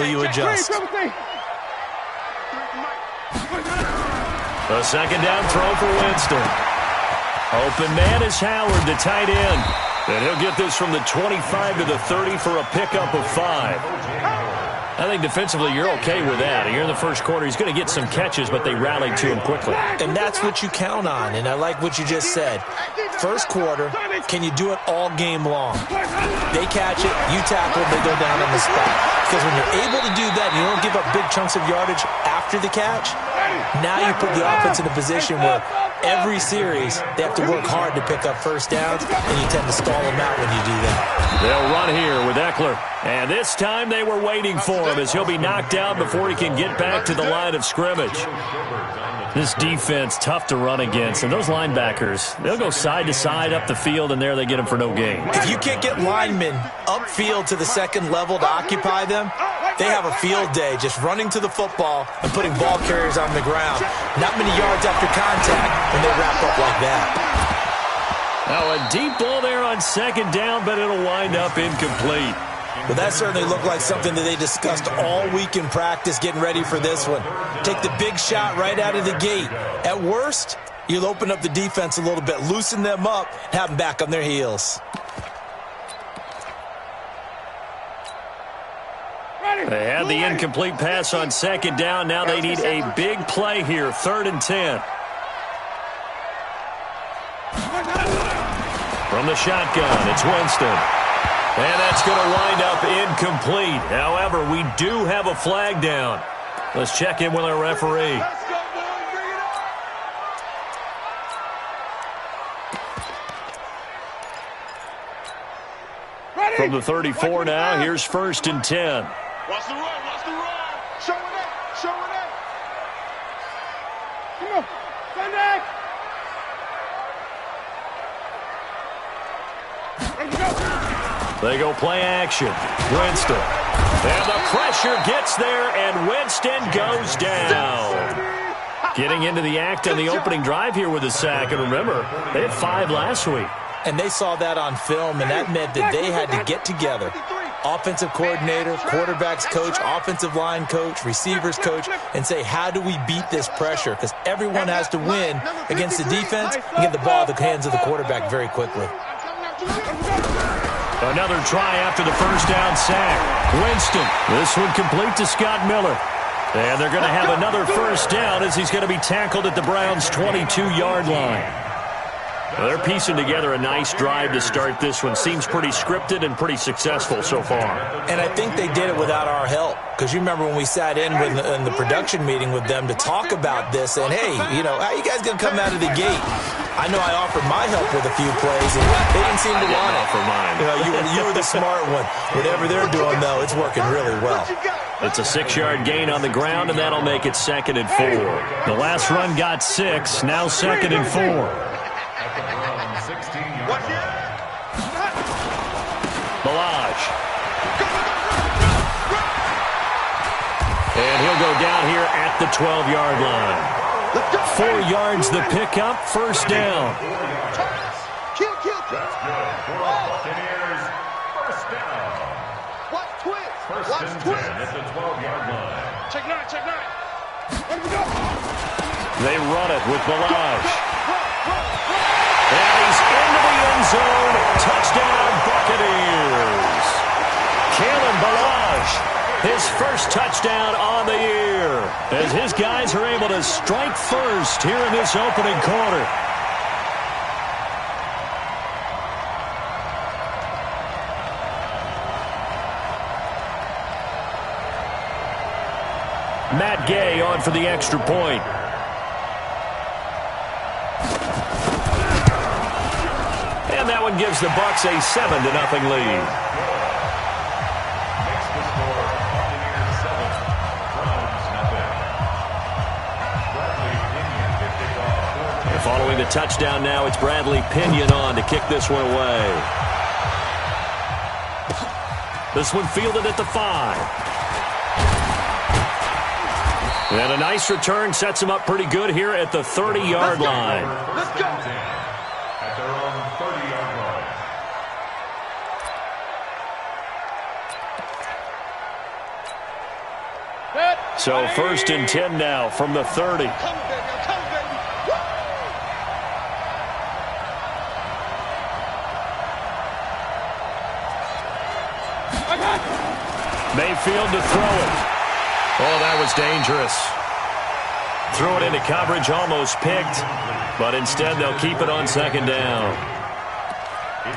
you adjust. A second down throw for Winston. Open man is Howard, the tight end. And he'll get this from the 25 to the 30 for a pickup of 5. I think defensively you're okay with that. Here in the first quarter, he's going to get some catches, but they rallied to him quickly. And that's what you count on, and I like what you just said. First quarter, can you do it all game long? They catch it, you tackle, they go down on the spot. Because when you're able to do that, you don't give up big chunks of yardage after the catch, now you put the offense in a position where every series they have to work hard to pick up first downs, and you tend to stall them out when you do that. They'll run here with Eckler. And this time they were waiting for him as he'll be knocked down before he can get back to the line of scrimmage. This defense, tough to run against. And those linebackers, they'll go side to side up the field, and there they get him for no gain. If you can't get linemen upfield to the second level to occupy them, they have a field day just running to the football and putting ball carriers on the ground. Not many yards after contact when they wrap up like that. Now a deep ball there on second down, but it'll wind up incomplete. Well, that certainly looked like something that they discussed all week in practice getting ready for this one. Take the big shot right out of the gate. At worst, you'll open up the defense a little bit, loosen them up, have them back on their heels. They had the incomplete pass on second down. Now they need a big play here, 3rd and 10. From the shotgun, it's Winston. And that's going to wind up incomplete. However, we do have a flag down. Let's check in with our referee. From the 34 now, here's 1st and 10. Watch the run, watch the run. Show it up, show it up. Come on, stand back. They go play action. Winston. And the pressure gets there, and Winston goes down. Getting into the act on the opening drive here with a sack. And remember, they had 5 last week. And they saw that on film, and that meant that they had to get together. Offensive coordinator, quarterbacks coach, offensive line coach, receivers coach, and say, how do we beat this pressure? Because everyone has to win against the defense and get the ball in the hands of the quarterback very quickly. Another try after the first down sack. Winston, this one complete to Scott Miller. And they're going to have another first down as he's going to be tackled at the Browns' 22-yard line. Well, they're piecing together a nice drive to start this one. Seems pretty scripted and pretty successful so far. And I think they did it without our help. Because you remember when we sat in the production meeting with them to talk about this, and hey, you know, how you guys going to come out of the gate? I know I offered my help with a few plays, and they didn't seem to want it. Offer mine. You know, you were the smart one. Whatever they're doing, though, it's working really well. It's a 6-yard gain on the ground, and that'll make it 2nd and 4. The last run got 6, now 2nd and 4. Balaj. And he'll go down here at the 12-yard line. 4 yards the pickup, first down. Kill. First down. Watch twist. Watch twist. At the 12-yard line. Check 9. Let me go. They run it with Balaj. And he's into the end zone. Touchdown, Buccaneers. Kalen Balaj, his first touchdown on the year, as his guys are able to strike first here in this opening quarter. Matt Gay on for the extra point. And that one gives the Bucs a 7-0 lead. Following the touchdown now, it's Bradley Pinion on to kick this one away. This one fielded at the 5. And a nice return sets him up pretty good here at the 30-yard line. Let's go. At their own 30-yard line. So 1st and 10 now from the 30. Mayfield to throw it. Oh, that was dangerous. Threw it into coverage, almost picked, but instead they'll keep it on 2nd down.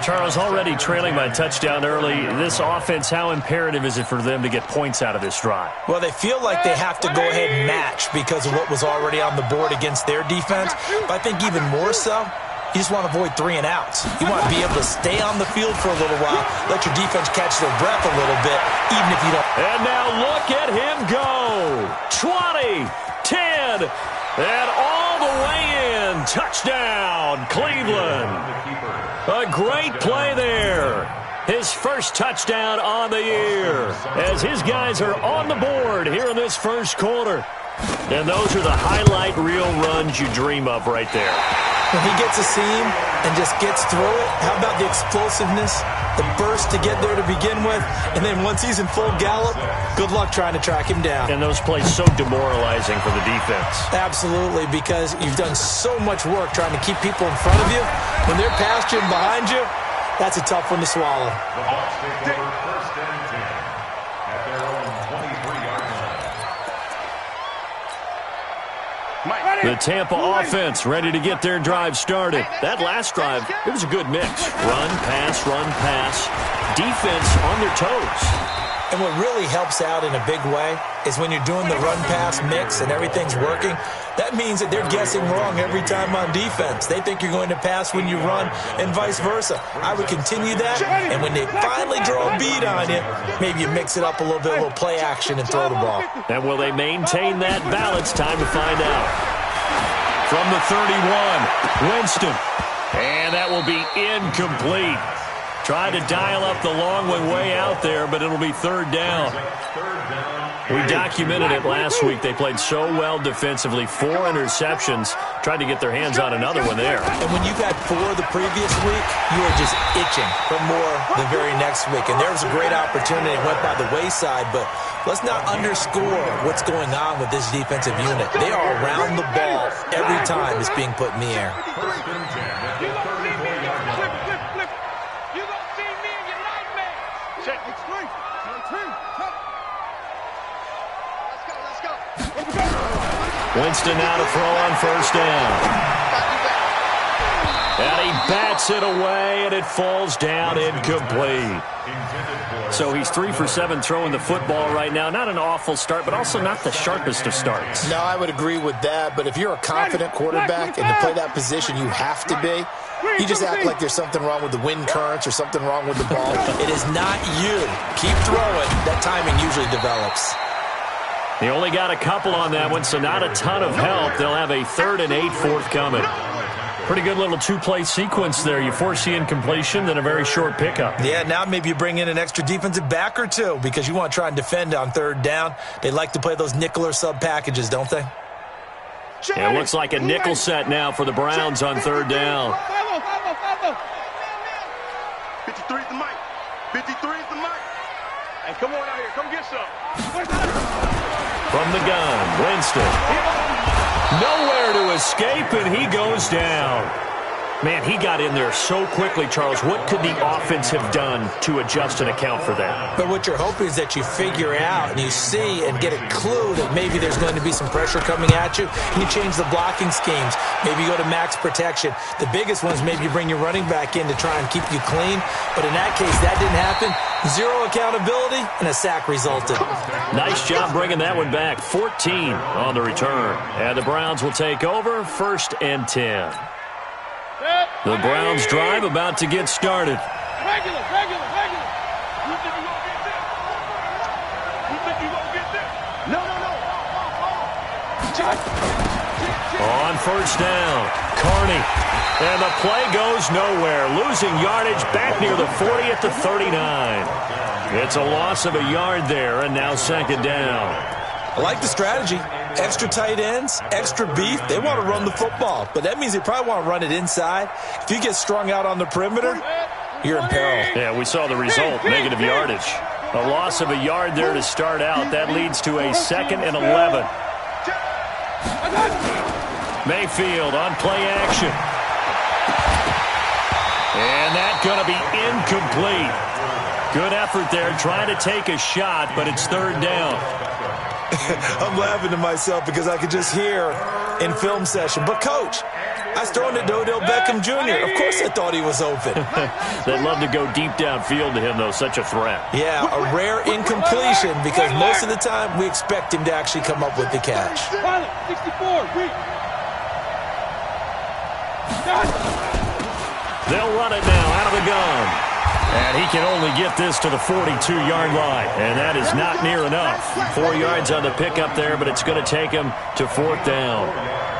Charles, already trailing by a touchdown early. This offense, how imperative is it for them to get points out of this drive? Well, they feel like they have to go ahead and match because of what was already on the board against their defense. But I think even more so, you just want to avoid 3 and outs. You want to be able to stay on the field for a little while, let your defense catch their breath a little bit, even if you don't. And now look at him go. 20, 10, and all the way in. Touchdown, Cleveland. A great play there. His first touchdown on the year as his guys are on the board here in this first quarter. And those are the highlight reel runs you dream of right there. When he gets a seam and just gets through it, how about the explosiveness, the burst to get there to begin with, and then once he's in full gallop, good luck trying to track him down. And those plays so demoralizing for the defense. Absolutely, because you've done so much work trying to keep people in front of you. When they're past you and behind you, that's a tough one to swallow. The Bucs take over 1st and 10 at their own 23-yard line. The Tampa offense ready to get their drive started. That last drive, it was a good mix. Run, pass. Defense on their toes. And what really helps out in a big way is when you're doing the run-pass mix and everything's working, that means that they're guessing wrong every time on defense. They think you're going to pass when you run and vice versa. I would continue that, and when they finally draw a beat on you, maybe you mix it up a little bit, a little play action and throw the ball. And will they maintain that balance? Time to find out. From the 31, Winston. And that will be incomplete. Tried to dial up the long one way out there, but it'll be 3rd down. We documented it last week. They played so well defensively. 4 interceptions. Tried to get their hands on another one there. And when you've had 4 the previous week, you are just itching for more the very next week. And there was a great opportunity. It went by the wayside, but let's not underscore what's going on with this defensive unit. They are around the ball every time it's being put in the air. 1st and 10 at the 34-yard line. Winston now to throw on 1st down. And he bats it away, and it falls down incomplete. So he's 3 for 7 throwing the football right now. Not an awful start, but also not the sharpest of starts. No, I would agree with that. But if you're a confident quarterback and to play that position, you have to be. You just act like there's something wrong with the wind currents or something wrong with the ball. It is not you. Keep throwing. That timing usually develops. They only got a couple on that one, so not a ton of help. They'll have a 3rd and 8 forthcoming. Pretty good little 2-play sequence there. You force the incompletion, then a very short pickup. Yeah, now maybe you bring in an extra defensive back or 2 because you want to try and defend on 3rd down. They like to play those nickel or sub packages, don't they? Yeah, it looks like a nickel set now for the Browns on 3rd down. 53 is the mic. 53 is the mic. Hey, come on out here. Come get some. From the gun, Winston. Nowhere to escape, and he goes down. Man, he got in there so quickly, Charles. What could the offense have done to adjust and account for that? But what you're hoping is that you figure out and you see and get a clue that maybe there's going to be some pressure coming at you. You change the blocking schemes. Maybe you go to max protection. The biggest one is maybe you bring your running back in to try and keep you clean. But in that case, that didn't happen. 0 accountability, and a sack resulted. Nice job bringing that one back. 14 on the return. And the Browns will take over 1st and 10. The Browns drive about to get started. Regular. You think you gonna get this? You think you gonna get this? No. On 1st down, Carney. And the play goes nowhere. Losing yardage back near the 40 at the 39. It's a loss of a yard there, and now 2nd down. I like the strategy. Extra tight ends, extra beef. They want to run the football, but that means they probably want to run it inside. If you get strung out on the perimeter, you're in peril. Yeah, we saw the result, negative yardage. A loss of a yard there to start out. That leads to a 2nd and 11. Mayfield on play action. And that's going to be incomplete. Good effort there, trying to take a shot, but it's 3rd down. I'm laughing to myself because I could just hear in film session, but Coach, I was throwing it to Odell Beckham Jr. Of course I thought he was open. They'd love to go deep downfield to him, though. Such a threat. Yeah, a rare incompletion because most of the time we expect him to actually come up with the catch. 64, They'll run it now out of the gun. And he can only get this to the 42-yard line. And that is not near enough. 4 yards on the pickup there, but it's going to take him to 4th down.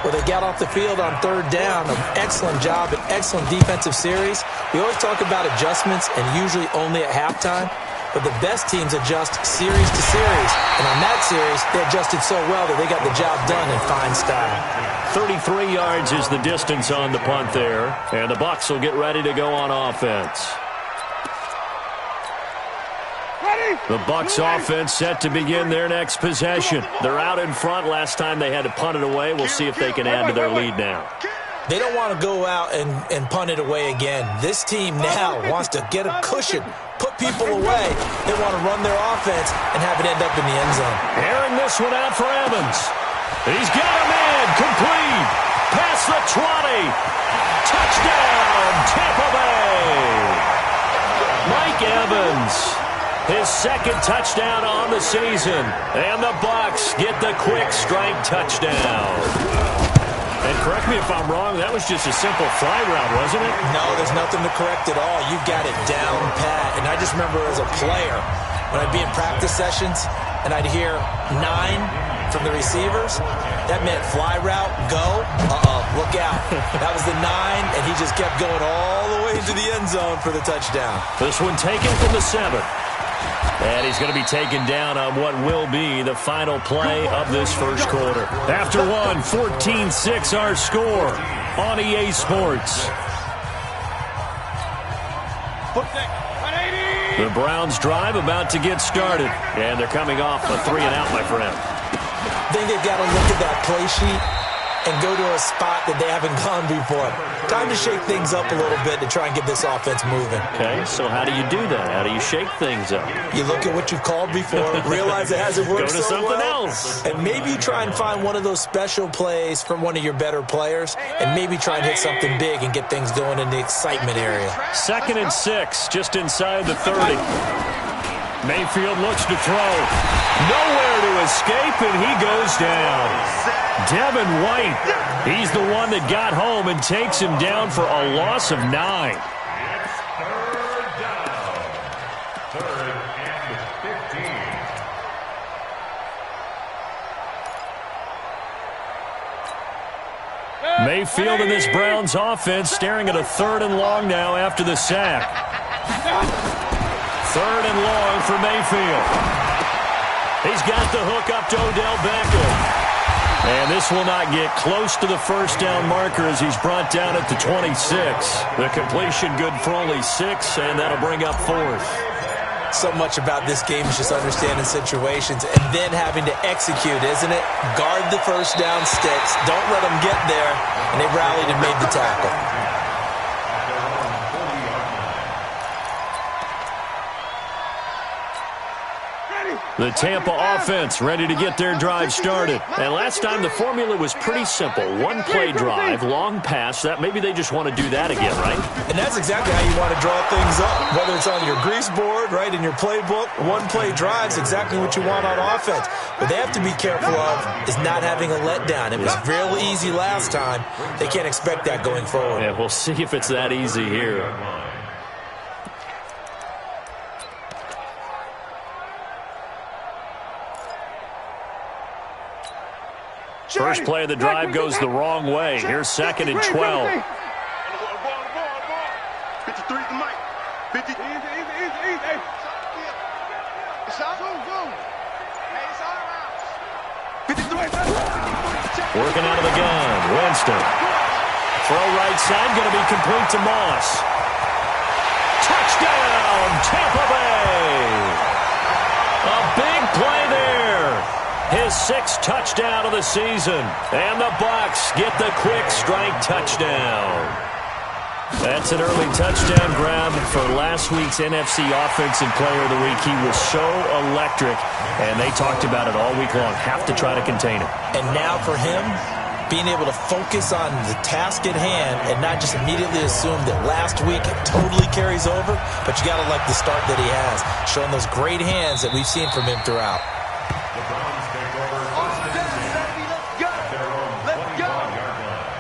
Well, they got off the field on 3rd down. An excellent job, an excellent defensive series. We always talk about adjustments and usually only at halftime. But the best teams adjust series to series. And on that series, they adjusted so well that they got the job done in fine style. 33 yards is the distance on the punt there. And the Bucs will get ready to go on offense. The Bucs offense set to begin their next possession. They're out in front. Last time they had to punt it away. We'll see if they can add to their lead now. They don't want to go out and punt it away again. This team now wants to get a cushion, put people away. They want to run their offense and have it end up in the end zone. Airing this one out for Evans. He's got a man. Complete. Past the 20. Touchdown, Tampa Bay. Mike Evans. His 2nd touchdown on the season. And the Bucs get the quick strike touchdown. And correct me if I'm wrong, that was just a simple fly route, wasn't it? No, there's nothing to correct at all. You got it down pat. And I just remember as a player, when I'd be in practice sessions and I'd hear 9 from the receivers, that meant fly route, go, look out. That was the 9, and he just kept going all the way to the end zone for the touchdown. This one taken from the 7. And he's going to be taken down on what will be the final play of this first quarter. After one, 14-6 our score on EA Sports. The Browns drive about to get started. And they're coming off a 3-and-out, my friend. I think they've got to look at that play sheet and go to a spot that they haven't gone before. Time to shake things up a little bit to try and get this offense moving. Okay, so how do you do that? How do you shake things up? You look at what you've called before, realize it hasn't worked go to so something well, else. and maybe you try and find one of those special plays from one of your better players, and maybe try and hit something big and get things going in the excitement area. 2nd and 6, just inside the 30. Mayfield looks to throw. Nowhere to escape, and he goes down. Devin White, he's the one that got home and takes him down for a loss of 9. It's 3rd down. 3rd and 15. Mayfield and this Browns offense staring at a 3rd and long now after the sack. 3rd and long for Mayfield. He's got the hook up to Odell Beckham. And this will not get close to the first down marker as he's brought down at the 26. The completion good for only 6, and that'll bring up 4th. So much about this game is just understanding situations and then having to execute, isn't it? Guard the first down sticks. Don't let them get there. And they rallied and made the tackle. The Tampa offense ready to get their drive started. And last time the formula was pretty simple. One play drive, long pass. That maybe they just want to do that again, right? And that's exactly how you want to draw things up. Whether it's on your grease board, right, in your playbook, one play drive's exactly what you want on offense. What they have to be careful of is not having a letdown. It was real easy last time. They can't expect that going forward. Yeah, we'll see if it's that easy here. First play of the drive goes the wrong way. Here's 2nd and 12. 53 to Mike. 50. Easy. Working out of the gun. Winston. Throw right side, going to be complete to Moss. Touchdown, Tampa Bay. Big play there. His 6th touchdown of the season. And the Bucs get the quick strike touchdown. That's an early touchdown grab for last week's NFC Offensive Player of the Week. He was so electric, and they talked about it all week long. Have to try to contain him. And now for him, being able to focus on the task at hand and not just immediately assume that last week it totally carries over, but you got to like the start that he has, showing those great hands that we've seen from him throughout. The Browns take over first and 10 at their own 25-yard line.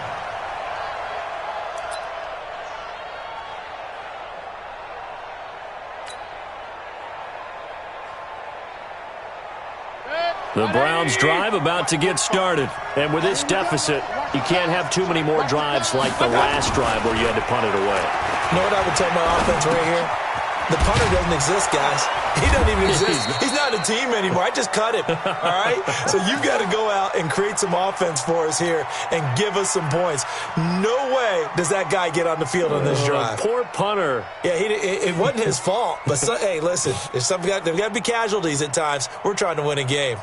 The Browns drive about to get started. And with this deficit, you can't have too many more drives like the last drive where you had to punt it away. You know what I would tell my offense right here? The punter doesn't exist, guys. He doesn't even exist. He's not a team anymore. I just cut him, all right? So you've got to go out and create some offense for us here and give us some points. No way does that guy get on the field on this drive. Poor punter. Yeah, it wasn't his fault. But, hey, listen, there's got to be casualties at times. We're trying to win a game.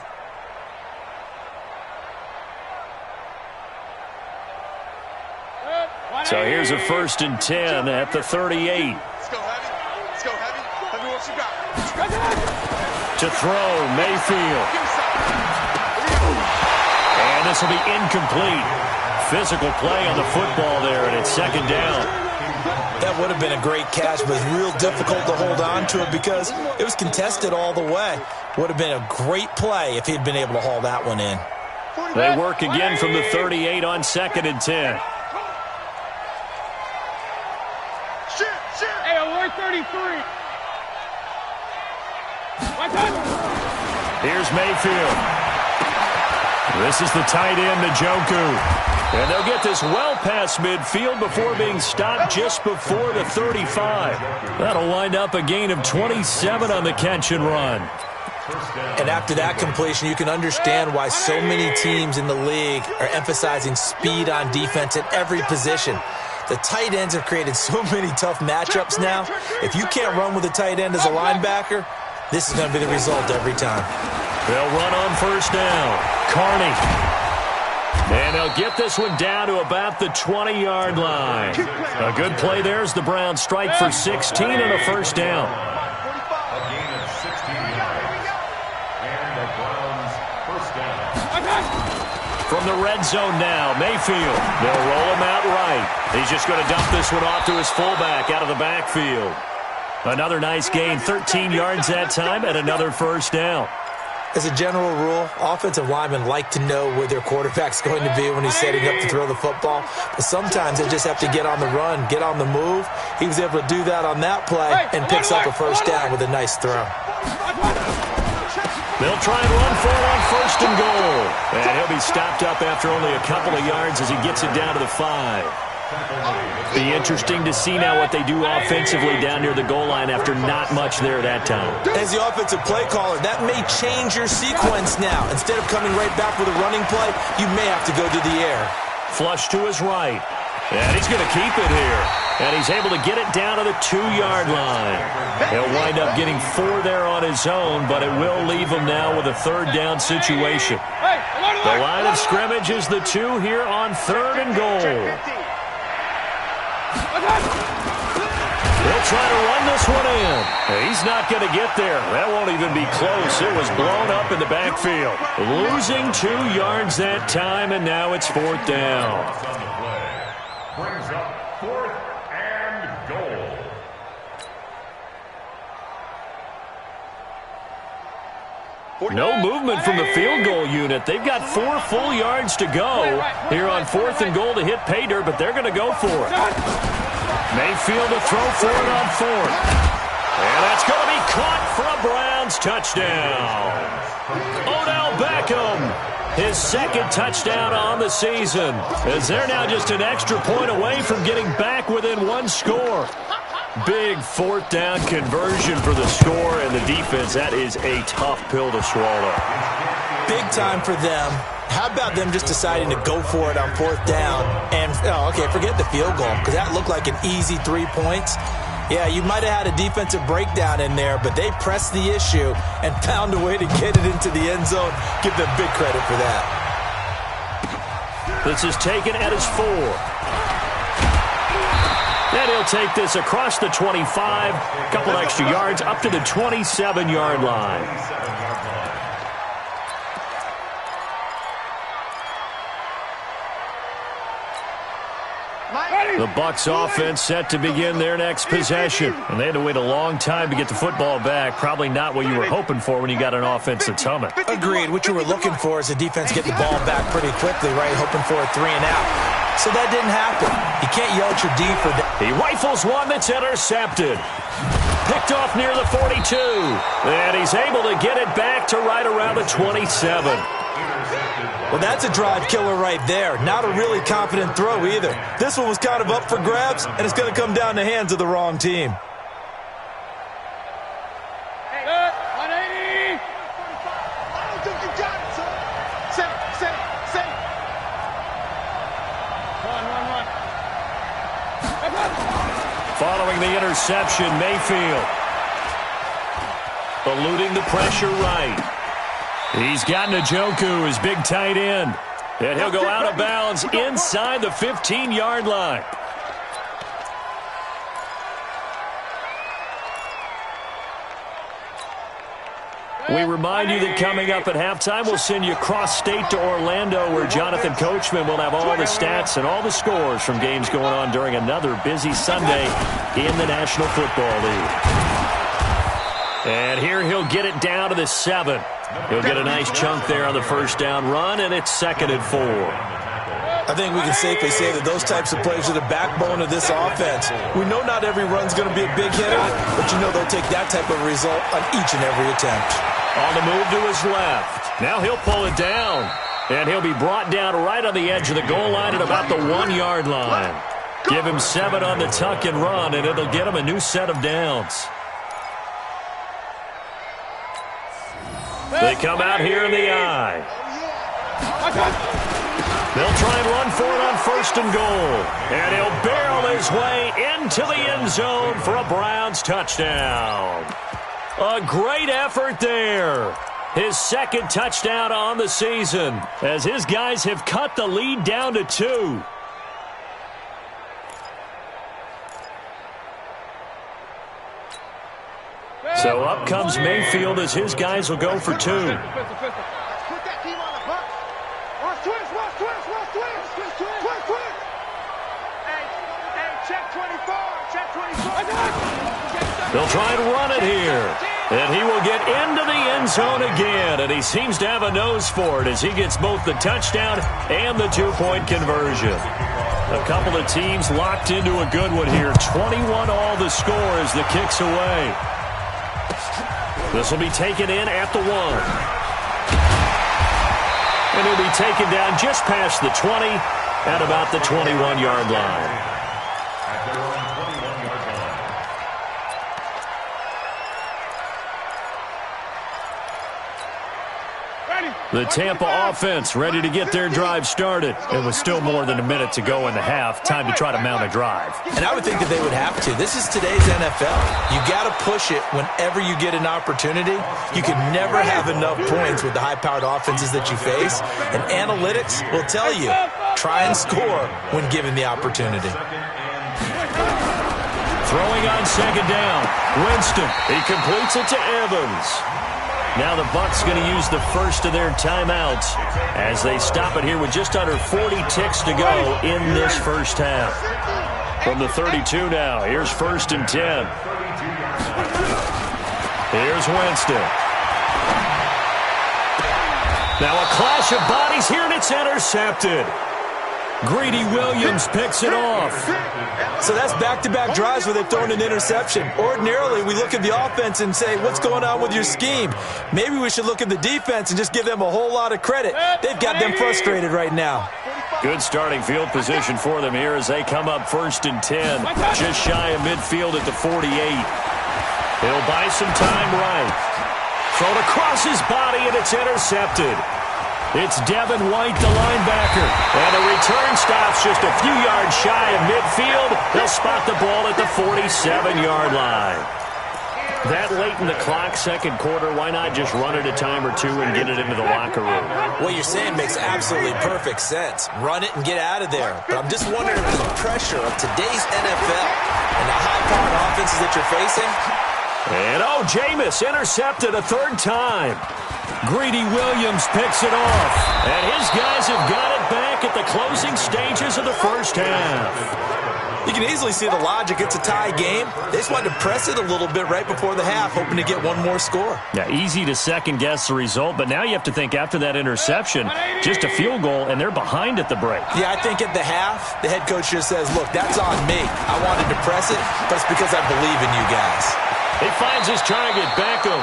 So here's a 1st and 10 at the 38. Let's go, Heavy. Let's go, Heavy. Let me what you got. To throw, Mayfield. And this will be incomplete. Physical play on the football there, and it's 2nd down. That would have been a great catch, but it's real difficult to hold on to it because it was contested all the way. Would have been a great play if he'd been able to haul that one in. They work again from the 38 on 2nd and 10. Hey, alert 33. Here's Mayfield. This is the tight end, Njoku. And they'll get this well past midfield before being stopped just before the 35. That'll wind up a gain of 27 on the catch and run. And after that completion, you can understand why so many teams in the league are emphasizing speed on defense at every position. The tight ends have created so many tough matchups now. If you can't run with a tight end as a linebacker, this is going to be the result every time. They'll run on 1st down. Carney. And they'll get this one down to about the 20-yard line. A good play there as the Browns strike for 16 and a 1st down. A gain of 16 yards. And the Browns first down. From the red zone now, Mayfield. They'll roll him out right. He's just going to dump this one off to his fullback out of the backfield. Another nice gain, 13 yards that time, and another 1st down. As a general rule, offensive linemen like to know where their quarterback's going to be when he's setting up to throw the football. But sometimes they just have to get on the run, get on the move. He was able to do that on that play and picks up a 1st down with a nice throw. They'll try and run for it on 1st and goal. And he'll be stopped up after only a couple of yards as he gets it down to the 5. Be interesting to see now what they do offensively down near the goal line after not much there that time. As the offensive play caller, that may change your sequence now. Instead of coming right back with a running play, you may have to go to the air. Flush to his right. And he's going to keep it here. And he's able to get it down to the 2-yard line. He'll wind up getting 4 there on his own, but it will leave him now with a 3rd down situation. The line of scrimmage is the 2 here on 3rd and goal. They'll try to run this one in. He's not going to get there. That won't even be close. It was blown up in the backfield. Losing 2 yards that time, and now it's 4th down. Brings up 4th and goal. No movement from the field goal unit. They've got 4 full yards to go here on 4th and goal to hit pay dirt, but they're going to go for it. Mayfield to throw for it on 4th. And that's going to be caught for a Browns touchdown. Odell Beckham, his 2nd touchdown on the season, as they're now just an extra point away from getting back within 1 score. Big 4th down conversion for the score, and the defense, that is a tough pill to swallow. Big time for them. How about them just deciding to go for it on 4th down and, forget the field goal, because that looked like an easy 3 points. Yeah, you might have had a defensive breakdown in there, but they pressed the issue and found a way to get it into the end zone. Give them big credit for that. This is taken at his 4. And he'll take this across the 25, a couple extra yards up to the 27-yard line. The Bucs offense set to begin their next possession. And they had to wait a long time to get the football back. Probably not what you were hoping for when you got an offense that's humming. Agreed. What you were looking for is the defense get the ball back pretty quickly, right? Hoping for a 3 and out. So that didn't happen. You can't yell at your D for that. He rifles one that's intercepted. Picked off near the 42. And he's able to get it back to right around the 27. Well, that's a drive killer right there. Not a really confident throw either. This one was kind of up for grabs, and it's going to come down the hands of the wrong team. Hey, 180. I don't think you got it, son. Set. Run. Following the interception, Mayfield eluding the pressure right. He's got Njoku, his big tight end. And he'll go out of bounds inside the 15-yard line. We remind you that coming up at halftime, we'll send you cross-state to Orlando, where Jonathan Coachman will have all the stats and all the scores from games going on during another busy Sunday in the National Football League. And here he'll get it down to the 7. He'll get a nice chunk there on the first down run, and it's 2nd and 4. I think we can safely say that those types of plays are the backbone of this offense. We know not every run's going to be a big hitter, but you know they'll take that type of result on each and every attempt. On the move to his left. Now he'll pull it down, and he'll be brought down right on the edge of the goal line at about the 1-yard line. Give him 7 on the tuck and run, and it'll get him a new set of downs. They come out here in the eye. They'll try and run for it on 1st and goal. And he'll barrel his way into the end zone for a Browns touchdown. A great effort there. His 2nd touchdown on the season, as his guys have cut the lead down to 2. So up comes Mayfield as his guys will go for 2. Put that team on the box. Watch twist. Hey, check 24. They'll try and run it here. And he will get into the end zone again. And he seems to have a nose for it as he gets both the touchdown and the 2-point conversion. A couple of teams locked into a good one here. 21 all the score as the kick's away. This will be taken in at the 1. And he'll be taken down just past the 20 at about the 21-yard line. At their own 21-yard line. The Tampa offense ready to get their drive started. And with still more than a minute to go in the half, time to try to mount a drive. And I would think that they would have to. This is today's NFL. You got to push it whenever you get an opportunity. You can never have enough points with the high-powered offenses that you face. And analytics will tell you, try and score when given the opportunity. Throwing on 2nd down. Winston. He completes it to Evans. Now the Bucs going to use the first of their timeouts as they stop it here with just under 40 ticks to go in this first half. From the 32 now, here's 1st and 10. Here's Winston. Now a clash of bodies here, and it's intercepted. Greedy Williams picks it off. So that's back-to-back drives where they've thrown an interception. Ordinarily, we look at the offense and say, what's going on with your scheme? Maybe we should look at the defense and just give them a whole lot of credit. They've got them frustrated right now. Good starting field position for them here as they come up 1st and 10. Just shy of midfield at the 48. He'll buy some time right. Thrown across his body, and it's intercepted. It's Devin White, the linebacker. And the return stops just a few yards shy of midfield. They'll spot the ball at the 47-yard line. That late in the clock, second quarter, why not just run it a time or two and get it into the locker room? What you're saying makes absolutely perfect sense. Run it and get out of there. But I'm just wondering if the pressure of today's NFL and the high-powered offenses that you're facing. And, Jameis intercepted a third time. Greedy Williams picks it off. And his guys have got it back at the closing stages of the first half. You can easily see the logic. It's a tie game. They just wanted to press it a little bit right before the half, hoping to get one more score. Yeah, easy to second-guess the result, but now you have to think after that interception, just a field goal, and they're behind at the break. Yeah, I think at the half, the head coach just says, look, that's on me. I wanted to press it, but it's because I believe in you guys. He finds his target, Beckham.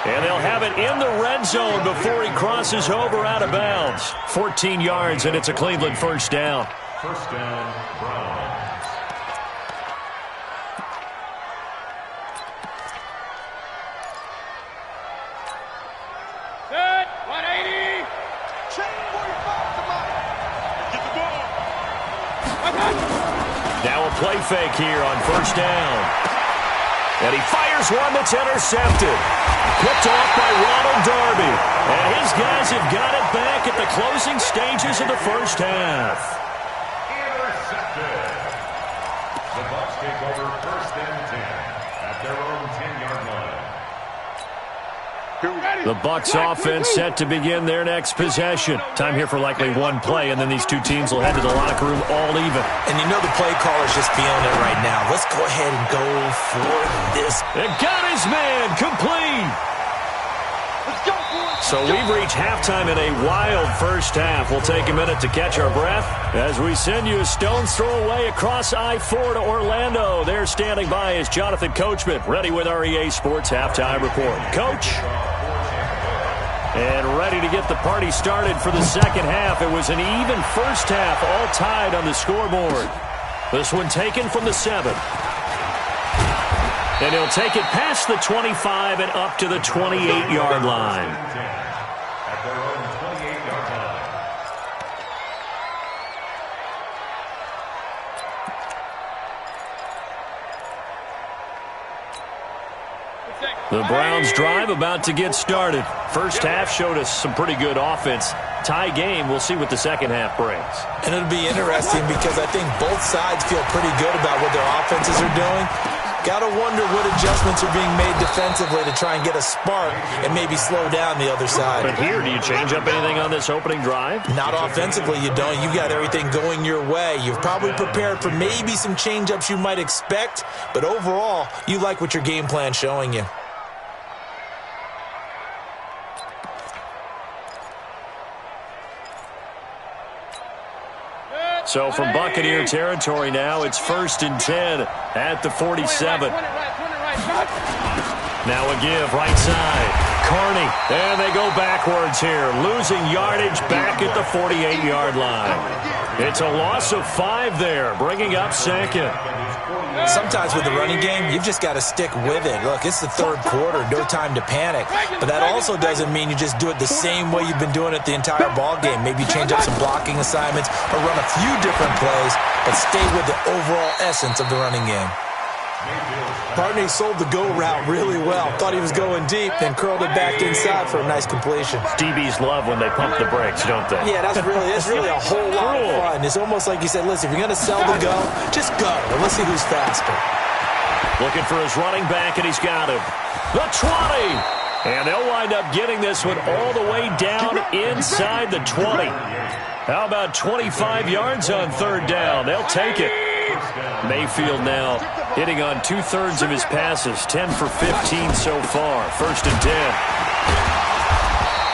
And they'll have it in the red zone before he crosses over out of bounds. 14 yards, and it's a Cleveland first down. First down, Browns. Set, 180. Chain 45 to Mike. Get the ball. Now a play fake here on first down. And he fires one that's intercepted. Picked off by Ronald Darby. And his guys have got it back at the closing stages of the first half. Intercepted. The Bucs take over first and 10 at their own 10-yard line. The Bucs offense set to begin their next possession. Time here for likely one play, and then these two teams will head to the locker room all even. And you know the play caller's just feeling it right now. Let's go ahead and go for this. And got his man complete. So we've reached halftime in a wild first half. We'll take a minute to catch our breath as we send you a stone's throw away across I-4 to Orlando. There standing by is Jonathan Coachman, ready with our EA Sports Halftime Report. Coach? And ready to get the party started for the second half. It was an even first half, all tied on the scoreboard. This one taken from the 7. And he'll take it past the 25 and up to the 28-yard line. At their own 28-yard line. The Browns drive about to get started. First half showed us some pretty good offense. Tie game, we'll see what the second half brings. And it'll be interesting because I think both sides feel pretty good about what their offenses are doing. Got to wonder what adjustments are being made defensively to try and get a spark and maybe slow down the other side. But here, do you change up anything on this opening drive? Not offensively, you don't. You got everything going your way. You've probably prepared for maybe some change-ups you might expect, but overall, you like what your game plan's showing you. So from Buccaneer territory now, it's 1st and 10 at the 47. Now a give, right side. Carney, and they go backwards here, losing yardage back at the 48-yard line. It's a loss of 5 there, bringing up second. Sometimes with the running game, you've just got to stick with it. Look, it's the third quarter, no time to panic. But that also doesn't mean you just do it the same way you've been doing it the entire ball game. Maybe change up some blocking assignments or run a few different plays, but stay with the overall essence of the running game. Partney sold the go route really well. Thought he was going deep, then curled it back inside for a nice completion. DBs love when they pump the brakes, don't they? Yeah, that's really a whole lot of fun. It's almost like you said, listen, if you're going to sell the go, just go. And let's see who's faster. Looking for his running back, and he's got him. The 20. And they'll wind up getting this one all the way down inside the 20. How about 25 yards on third down? They'll take it. Mayfield now hitting on 2/3 of his passes, 10 for 15 so far. 1st and 10.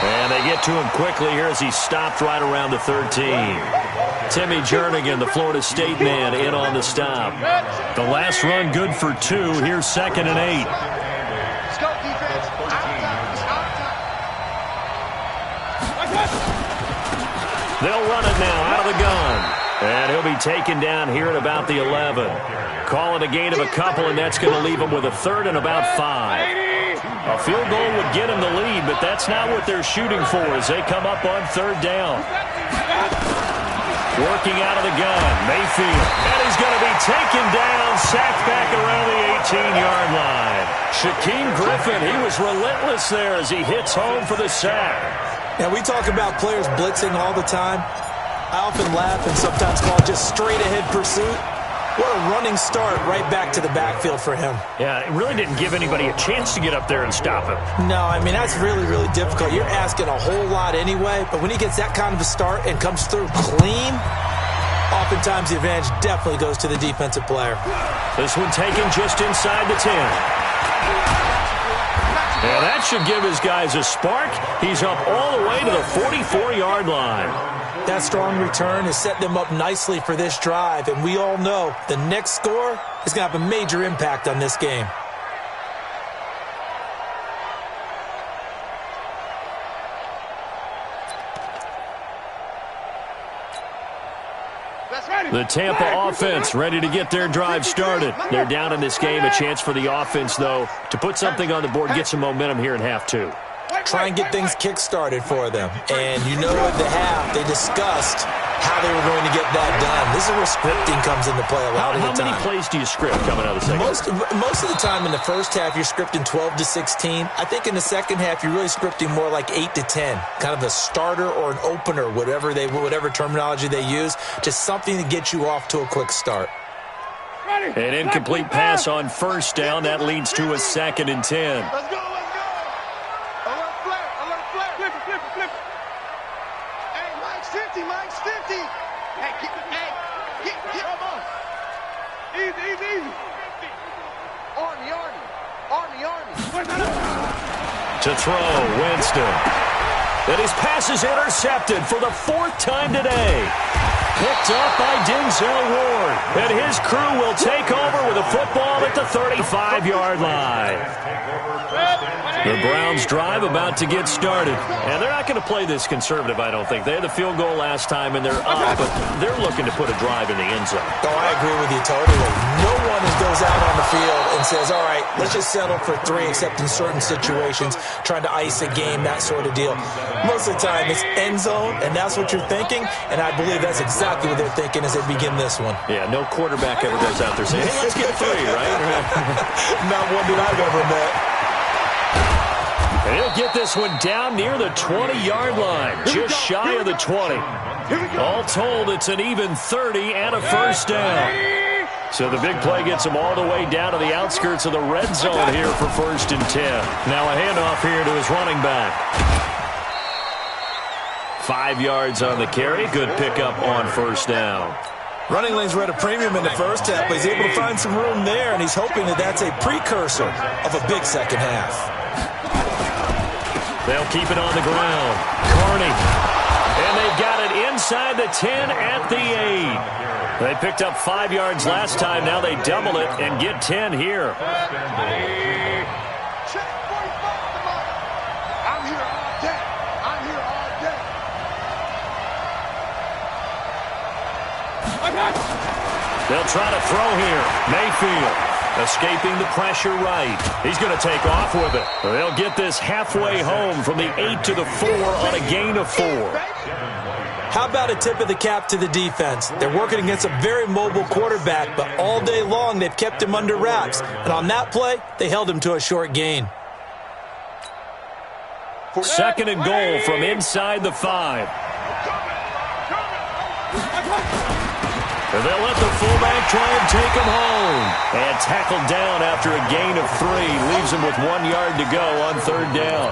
And they get to him quickly here as he stopped right around the 13. Timmy Jernigan, the Florida State man, in on the stop. The last run good for 2. Here's 2nd and 8. They'll run it now out of the gun. And he'll be taken down here at about the 11. Calling a gain of a couple, and that's going to leave him with a 3rd and about 5. A field goal would get him the lead, but that's not what they're shooting for as they come up on third down. Working out of the gun, Mayfield. And he's going to be taken down, sacked back around the 18-yard line. Shaquem Griffin, he was relentless there as he hits home for the sack. Now, we talk about players blitzing all the time. I often laugh and sometimes call it just straight-ahead pursuit. What a running start right back to the backfield for him. Yeah, it really didn't give anybody a chance to get up there and stop him. No, I mean, that's really, really difficult. You're asking a whole lot anyway, but when he gets that kind of a start and comes through clean, oftentimes the advantage definitely goes to the defensive player. This one taken just inside the 10. And that should give his guys a spark. He's up all the way to the 44-yard line. That strong return has set them up nicely for this drive, and we all know the next score is going to have a major impact on this game. The Tampa offense ready to get their drive started. They're down in this game. A chance for the offense, though, to put something on the board, get some momentum here in half two. Try and get things kick-started for them. And you know at the half, they discussed how they were going to get that done. This is where scripting comes into play a lot of the time. How many plays do you script coming out of the second? Most of the time in the first half, you're scripting 12 to 16. I think in the second half, you're really scripting more like 8 to 10. Kind of a starter or an opener, whatever terminology they use. Just something to get you off to a quick start. An incomplete pass on first down. That leads to a 2nd and 10. Let's go. Flip it. Hey, Mike's 50. Hey, get him on. Easy. Army. To throw, Winston. And his pass is intercepted for the 4th time today. Picked up by Denzel Ward. And his crew will take over with a football at the 35-yard line. The Browns drive about to get started. And they're not going to play this conservative, I don't think. They had the field goal last time, and they're up, but they're looking to put a drive in the end zone. Oh, I agree with you totally. No one goes out on the field and says, all right, let's just settle for 3, except in certain situations, trying to ice a game, that sort of deal. Most of the time, it's end zone, and that's what you're thinking, and I believe that's exactly what they're thinking as they begin this one. Yeah, no quarterback ever goes out there saying, hey, let's get 3, right? Not one that I've ever met. And he'll get this one down near the 20-yard line, just shy of the 20. All told, it's an even 30 and a first down. So the big play gets him all the way down to the outskirts of the red zone here for 1st and 10. Now a handoff here to his running back. 5 yards on the carry. Good pickup on first down. Running lanes were at a premium in the first half, but he's able to find some room there, and he's hoping that that's a precursor of a big second half. They'll keep it on the ground. Carney. And they've got it inside the 10 at the 8. They picked up 5 yards last time. Now they double it and get 10 here. They'll try to throw here. Mayfield escaping the pressure right. He's going to take off with it. They'll get this halfway home from the 8 to the 4 on a gain of 4. How about a tip of the cap to the defense? They're working against a very mobile quarterback, but all day long they've kept him under wraps. And on that play, they held him to a short gain. 2nd and goal from inside the 5. And they'll let the fullback try and take him home. And tackled down after a gain of 3. Leaves him with 1 yard to go on 3rd down.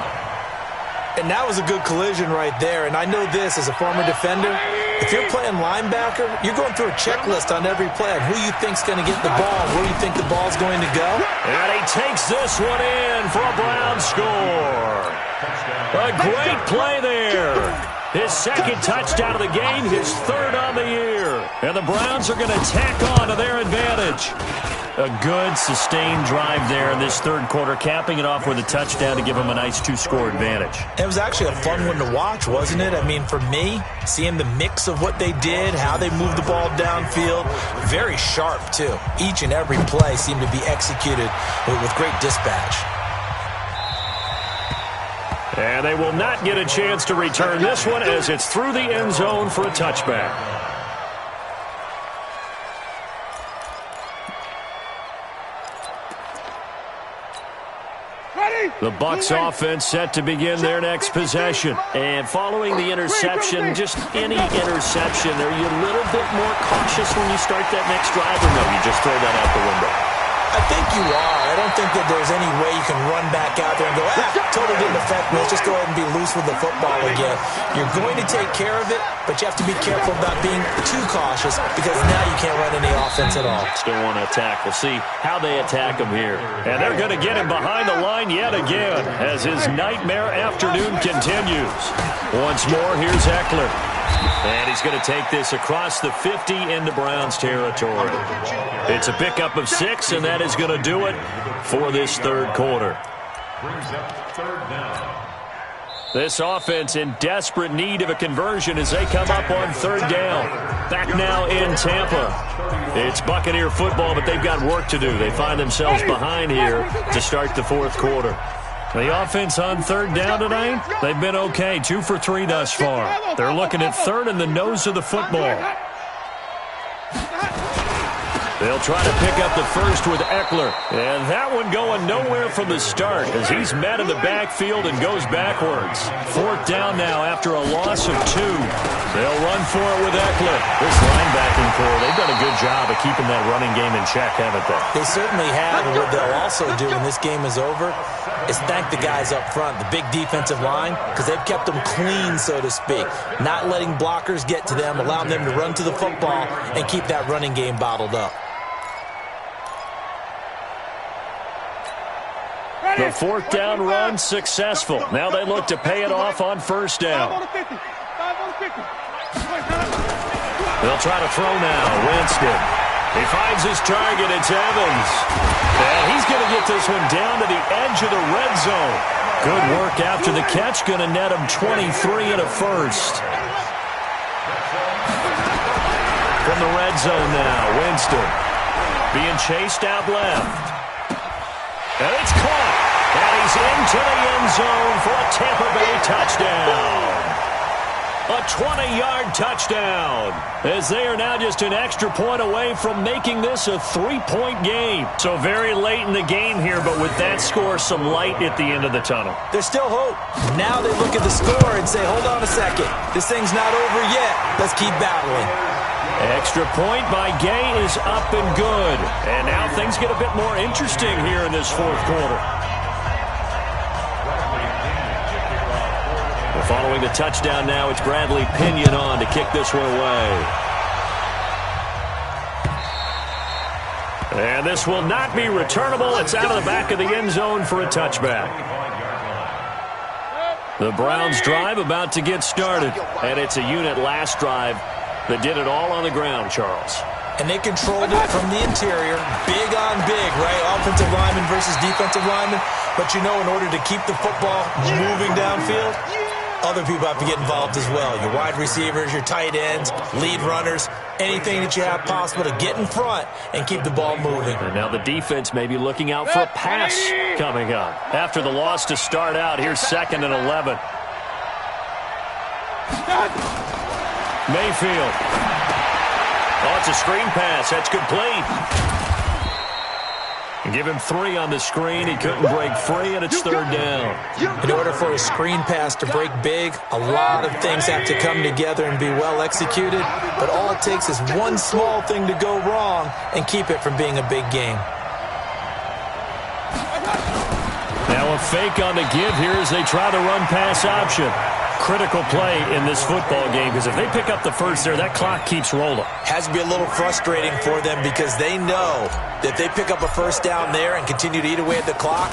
And that was a good collision right there. And I know this as a former defender. If you're playing linebacker, you're going through a checklist on every play on who you think's going to get the ball, where you think the ball's going to go. And he takes this one in for a Brown score. A great play there. His 2nd touchdown of the game, his 3rd on the year. And the Browns are going to tack on to their advantage. A good, sustained drive there in this 3rd quarter, capping it off with a touchdown to give them a nice 2-score advantage. It was actually a fun one to watch, wasn't it? I mean, for me, seeing the mix of what they did, how they moved the ball downfield, very sharp, too. Each and every play seemed to be executed with great dispatch. And they will not get a chance to return this one as it's through the end zone for a touchback. The Bucs offense set to begin their next possession. And following the interception, just any interception, are you a little bit more cautious when you start that next drive, or no, you just throw that out the window? I think you are. I don't think that there's any way you can run back out there and go, totally didn't affect me. Let's just go ahead and be loose with the football again. You're going to take care of it, but you have to be careful about being too cautious because now you can't run any offense at all. Still want to attack. We'll see how they attack him here. And they're going to get him behind the line yet again as his nightmare afternoon continues. Once more, here's Eckler. And he's going to take this across the 50 into Browns territory. It's a pickup of 6, and that is going to do it for this third quarter. Brings up third down. This offense in desperate need of a conversion as they come up on third down. Back now in Tampa. It's Buccaneer football, but they've got work to do. They find themselves behind here to start the fourth quarter. The offense on third down tonight, they've been okay, 2 for 3 thus far. They're looking at third in the nose of the football. They'll try to pick up the first with Eckler. And that one going nowhere from the start as he's met in the backfield and goes backwards. Fourth down now after a loss of 2. They'll run for it with Eckler. This linebacking core, they've done a good job of keeping that running game in check, haven't they? They certainly have, and what they'll also do when this game is over is thank the guys up front, the big defensive line, because they've kept them clean, so to speak. Not letting blockers get to them, allowing them to run to the football and keep that running game bottled up. The fourth down run successful. Now they look to pay it off on first down. They'll try to throw now. Winston. He finds his target. It's Evans. And he's going to get this one down to the edge of the red zone. Good work after the catch. Going to net him 23 and a first. From the red zone now. Winston. Being chased out left. And it's caught. And he's into the end zone for a Tampa Bay touchdown. A 20-yard touchdown. As they are now just an extra point away from making this a 3-point game. So very late in the game here, but with that score, some light at the end of the tunnel. There's still hope. Now they look at the score and say, hold on a second. This thing's not over yet. Let's keep battling. Extra point by Gay is up and good. And now things get a bit more interesting here in this fourth quarter. Well, following the touchdown now, it's Bradley Pinion on to kick this one away. And this will not be returnable. It's out of the back of the end zone for a touchback. The Browns drive about to get started. And it's a unit last drive that did it all on the ground, Charles. And they controlled it from the interior, big on big, right? Offensive lineman versus defensive lineman. But you know, in order to keep the football moving downfield, other people have to get involved as well. Your wide receivers, your tight ends, lead runners, anything that you have possible to get in front and keep the ball moving. And now the defense may be looking out for a pass coming up. After the loss to start out, here's 2nd and 11. Mayfield. Oh, it's a screen pass. That's complete. Give him 3 on the screen. He couldn't break free, and it's third down. In order for a screen pass to break big, a lot of things have to come together and be well executed. But all it takes is one small thing to go wrong and keep it from being a big game. Now a fake on the give here as they try the run-pass option. Critical play in this football game because if they pick up the first there, that clock keeps rolling. Has to be a little frustrating for them because they know that if they pick up a first down there and continue to eat away at the clock,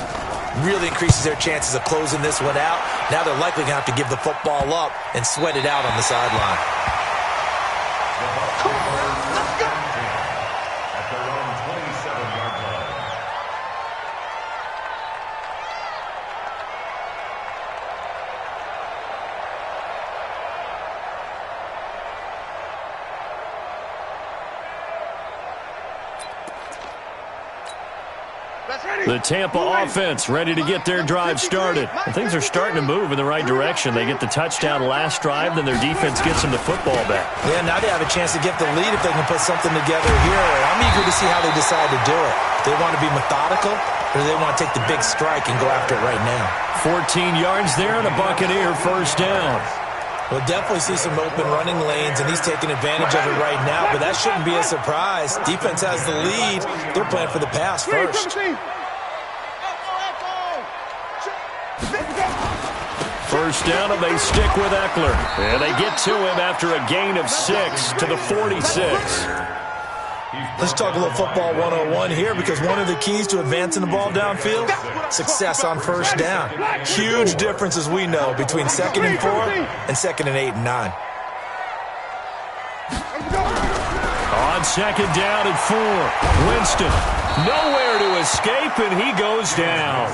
really increases their chances of closing this one out. Now they're likely going to have to give the football up and sweat it out on the sideline. At their own 27-yard line. The Tampa offense ready to get their drive started. And things are starting to move in the right direction. They get the touchdown last drive, then their defense gets them the football back. Yeah, now they have a chance to get the lead if they can put something together here. I'm eager to see how they decide to do it. Do they want to be methodical, or do they want to take the big strike and go after it right now? 14 yards there and a Buccaneer first down. We'll definitely see some open running lanes, and he's taking advantage of it right now, but that shouldn't be a surprise. Defense has the lead. They're playing for the pass first. First down, and they stick with Eckler. And they get to him after a gain of 6 to the 46. Let's talk a little football 101 here, because one of the keys to advancing the ball downfield, success on first down. Huge difference, as we know, between 2nd and 4 and 2nd and 8 and 9. On 2nd down and 4, Winston nowhere to escape, and he goes down.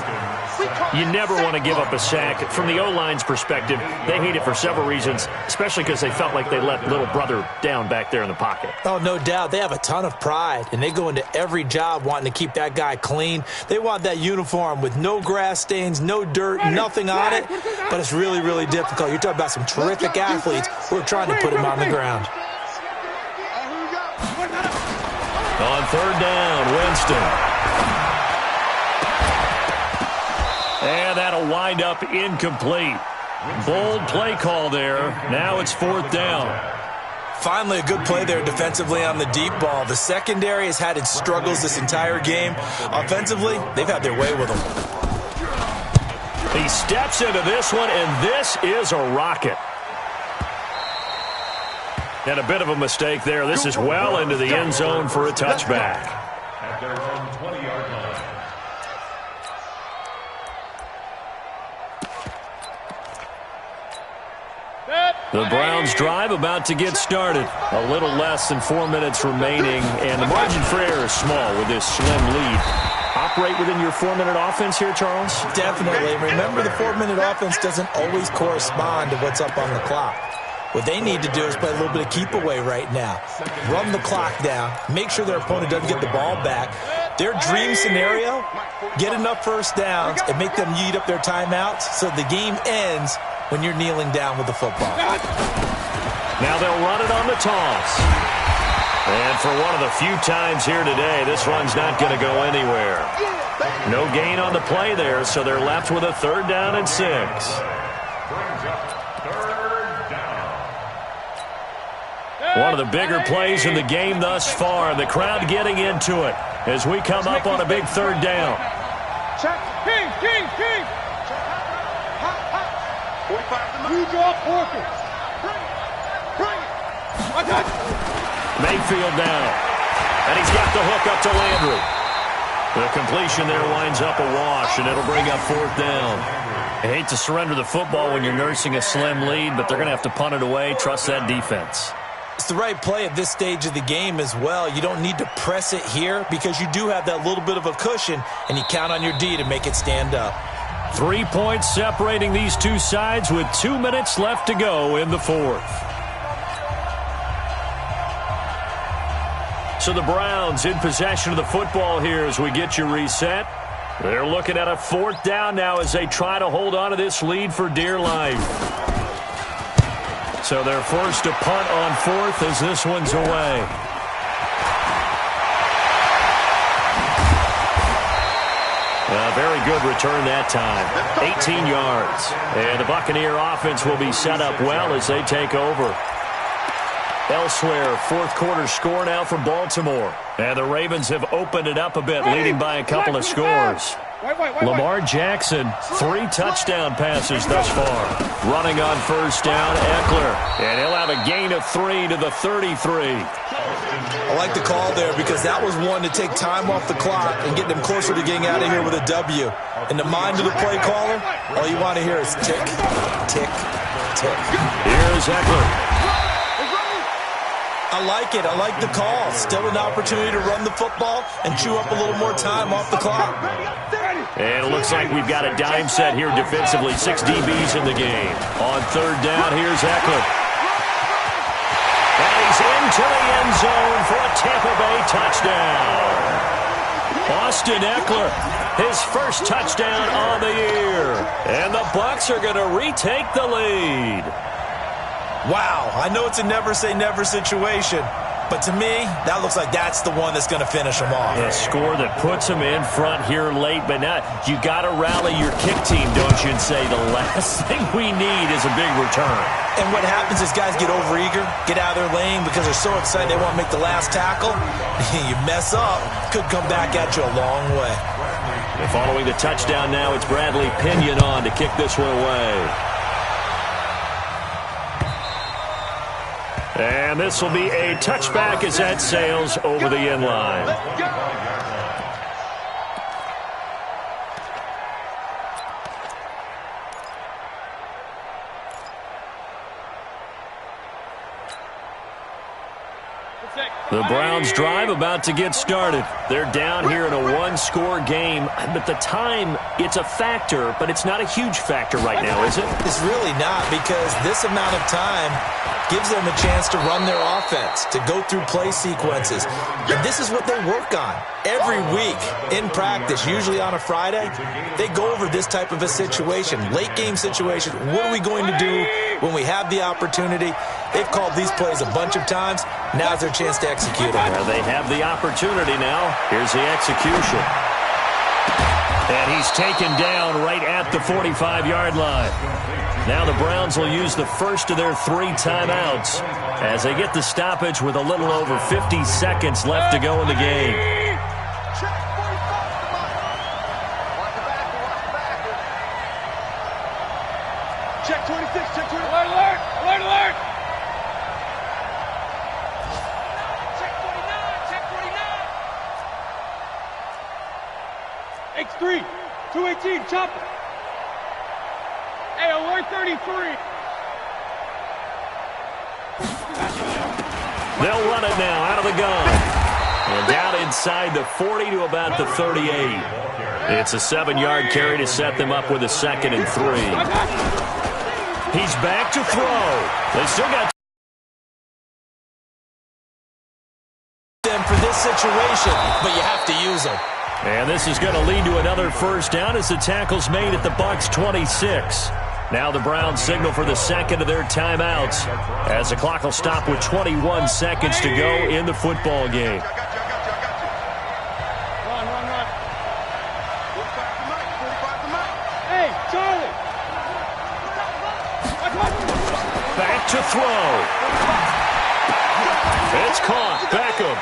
You never want to give up a sack. From the O-line's perspective, they hate it for several reasons, especially because they felt like they let little brother down back there in the pocket. Oh, no doubt. They have a ton of pride, and they go into every job wanting to keep that guy clean. They want that uniform with no grass stains, no dirt, nothing on it, but it's really, really difficult. You're talking about some terrific athletes who are trying to put him on the ground. On 3rd down, Winston. And that'll wind up incomplete. Bold play call there. Now it's 4th down. Finally, a good play there defensively on the deep ball. The secondary has had its struggles this entire game. Offensively, they've had their way with them. He steps into this one, and this is a rocket. And a bit of a mistake there. This is well into the end zone for a touchback. At their own 20-yard line. The Browns drive about to get started. A little less than 4 minutes remaining, and the margin for error is small with this slim lead. Operate within your 4-minute offense here, Charles? Definitely. Remember, the 4-minute offense doesn't always correspond to what's up on the clock. What they need to do is play a little bit of keep away right now. Run the clock down. Make sure their opponent doesn't get the ball back. Their dream scenario, get enough first downs and make them eat up their timeouts so the game ends when you're kneeling down with the football. Now they'll run it on the toss. And for one of the few times here today, this run's not going to go anywhere. No gain on the play there, so they're left with a 3rd down and 6. One of the bigger plays in the game thus far. The crowd getting into it as we come up on a big 3rd down. King. Mayfield down. And he's got the hook up to Landry. The completion there winds up a wash, and it'll bring up 4th down. I hate to surrender the football when you're nursing a slim lead, but they're going to have to punt it away. Trust that defense. It's the right play at this stage of the game as well. You don't need to press it here because you do have that little bit of a cushion, and you count on your D to make it stand up. 3 points separating these two sides with 2 minutes left to go in the 4th. So the Browns in possession of the football here as we get you reset. They're looking at a 4th down now as they try to hold on to this lead for dear life. So they're forced to punt on 4th as this one's away. A very good return that time. 18 yards. And the Buccaneer offense will be set up well as they take over. Elsewhere, 4th quarter score now for Baltimore. And the Ravens have opened it up a bit, leading by a couple of scores. Lamar Jackson, 3 touchdown passes thus far. Running on 1st down, Eckler. And he'll have a gain of 3 to the 33. I like the call there because that was one to take time off the clock and get them closer to getting out of here with a W. In the mind of the play caller, all you want to hear is tick, tick, tick. Here's Eckler. I like it. I like the call. Still an opportunity to run the football and chew up a little more time off the clock. And it looks like we've got a dime set here defensively. 6 DBs in the game. On 3rd down, here's Eckler. And he's into the end zone for a Tampa Bay touchdown. Austin Eckler, his first touchdown on the year. And the Bucs are going to retake the lead. Wow, I know it's a never-say-never situation, but to me, that looks like that's the one that's going to finish them off. A score that puts them in front here late, but now you got to rally your kick team, don't you, and say the last thing we need is a big return. And what happens is guys get overeager, get out of their lane because they're so excited they want to make the last tackle. You mess up, could come back at you a long way. And following the touchdown now, it's Bradley Pinion on to kick this one away. And this will be a touchback as that sails over the end line. The Browns drive about to get started. They're down here in a one-score game, but the time, it's a factor, but it's not a huge factor right now, is it? It's really not, because this amount of time gives them a chance to run their offense, to go through play sequences. And this is what they work on every week in practice, usually on a Friday. They go over this type of a situation, late-game situation. What are we going to do when we have the opportunity? They've called these plays a bunch of times. Now's their chance to execute them. Well, they have the opportunity now. Here's the execution. And he's taken down right at the 45-yard line. Now the Browns will use the first of their 3 timeouts as they get the stoppage with a little over 50 seconds left to go in the game. Check 26, check 26. Alert, alert, alert, alert. Check 49, check 49. X3, 218, chopper. Hey, alert 33. They'll run it now out of the gun. And down inside the 40 to about the 38. It's a 7-yard carry to set them up with a 2nd and 3. He's back to throw. They still got them for this situation, but you have to use them. And this is going to lead to another first down as the tackle's made at the Bucs 26. Now the Browns signal for the second of their timeouts as the clock will stop with 21 seconds to go in the football game. Run. Hey, Charlie. Back to throw. It's caught. Beckham.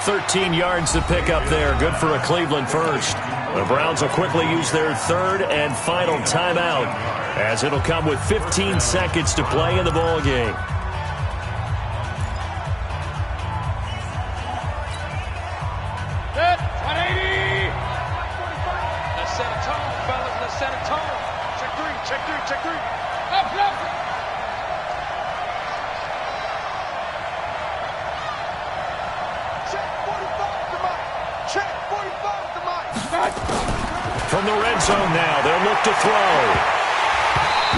13 yards to pick up there. Good for a Cleveland first. The Browns will quickly use their 3rd and final timeout as it'll come with 15 seconds to play in the ball game. Set, 180. Let's set a tone, fellas. Let's set a tone. Check 3, check 3, check 3. Up. From the red zone now, they'll look to throw.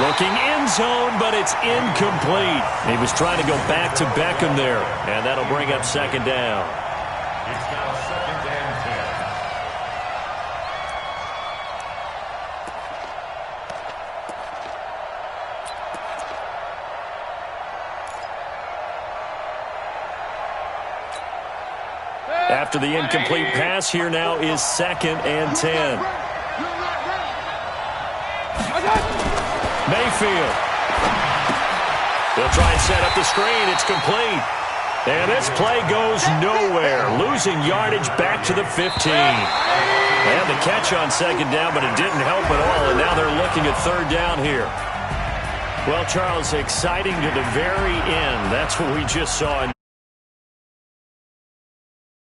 Looking end zone, but it's incomplete. He was trying to go back to Beckham there, and that'll bring up 2nd down. It's now 2nd and 10. After the incomplete pass, here now is 2nd and 10. Mayfield. They'll try and set up the screen. It's complete. And this play goes nowhere. Losing yardage back to the 15. And the catch on 2nd down, but it didn't help at all. And now they're looking at 3rd down here. Well, Charles, exciting to the very end. That's what we just saw.